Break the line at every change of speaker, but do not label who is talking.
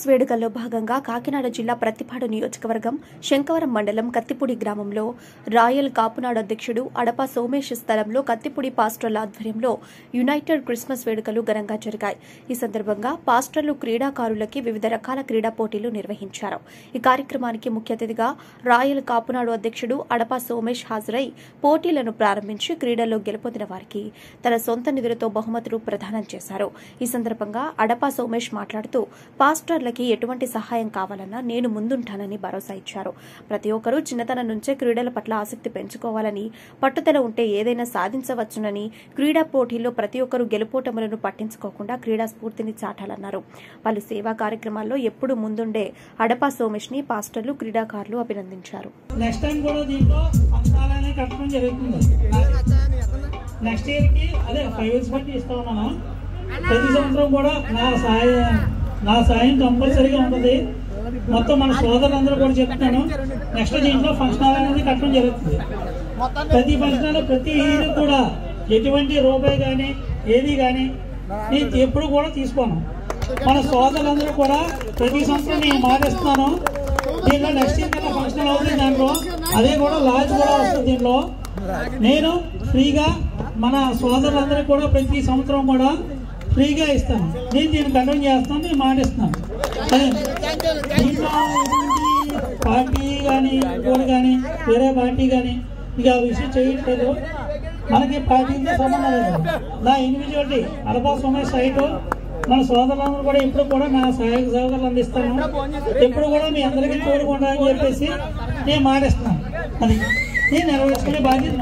వేడుకల్లో భాగంగా కాకినాడ జిల్లా ప్రత్తిపాడు నియోజకవర్గం శంకవరం మండలం కత్తిపూడి గ్రామంలో రాయల్ కాపునాడు అధ్యక్షుడు అడప సోమేష్ స్థలంలో కత్తిపూడి పాస్టర్ల ఆధ్వర్యంలో యునైటెడ్ క్రిస్మస్ వేడుకలు ఘనంగా జరిగాయి. ఈ సందర్భంగా పాస్టర్లు క్రీడాకారులకి వివిధ రకాల క్రీడా పోటీలు నిర్వహించారు. ఈ కార్యక్రమానికి ముఖ్య అతిథిగా రాయల్ కాపునాడు అధ్యక్షుడు అడప సోమేష్ హాజరై పోటీలను ప్రారంభించి క్రీడల్లో గెలుపొందిన వారికి తన సొంత నిధులతో బహుమతులు ప్రదానం చేశారు. ఈ సందర్భంగా అడప సోమేష్ మాట్లాడుతూ పాస్టర్లకి ఎటువంటి సహాయం కావాలన్నా నేను ముందుంటానని భరోసా ఇచ్చారు. ప్రతి ఒక్కరూ చిన్నతనం నుంచే క్రీడల పట్ల ఆసక్తి పెంచుకోవాలని, పట్టుదల ఉంటే ఏదైనా సాధించవచ్చునని, క్రీడా పోటీల్లో ప్రతి ఒక్కరూ గెలుపోటములను పట్టించుకోకుండా క్రీడా స్ఫూర్తిని చాటాలన్నారు. పలు సేవా కార్యక్రమాల్లో ఎప్పుడూ ముందుండే అడప సోమేష్ ని పాస్టర్లు, క్రీడాకారులు అభినందించారు.
నెక్స్ట్ ఇయర్ కి అదే 5 years బట్టి ఇస్తా ఉన్నాను. ప్రతి సంవత్సరం కూడా నా సాయం కంపల్సరీగా ఉంటుంది. మొత్తం మన సోదరులందరూ కూడా చెప్తాను. నెక్స్ట్ దీంట్లో ఫంక్షన్ హాల్ అనేది కట్టడం జరుగుతుంది. ప్రతి ఫంక్షన్ హాల్ ప్రతి ఇయర్ కూడా ఎటువంటి రూపాయి కానీ ఏది కానీ నేను ఎప్పుడు కూడా తీసుకోను. మన సోదరులందరూ కూడా ప్రతి సంవత్సరం నేను మాటిస్తున్నాను. దీంట్లో నెక్స్ట్ ఇయర్ కన్నా ఫంక్షన్ హాల్ అవుతుంది. దాంట్లో అదే కూడా లాడ్జ్ కూడా వస్తుంది. దీంట్లో నేను ఫ్రీగా మన సోదరులందరికీ కూడా ప్రతి సంవత్సరం కూడా ఫ్రీగా ఇస్తాను. నేను దీన్ని కంటిన్యూ చేస్తాను, నేను మాటిస్తున్నాను. దీంట్లో పార్టీ కానీ ఇంకోటి కానీ వేరే పార్టీ కానీ ఇక ఆ విషయం చేయట్లేదు. మనకి పార్టీతో సంబంధం లేదు. నా ఇండివిజువాలిటీ అడప సోమేష్ సైట్ మన సోదరులందరూ కూడా ఎప్పుడు కూడా నా సహాయక సహకారాలు అందిస్తాను. ఎప్పుడు కూడా మీ అందరికీ తోడుకుంటానని చెప్పేసి నేను మాటిస్తున్నాను. అది నేను నెరవేర్చుకునే బాధ్యత.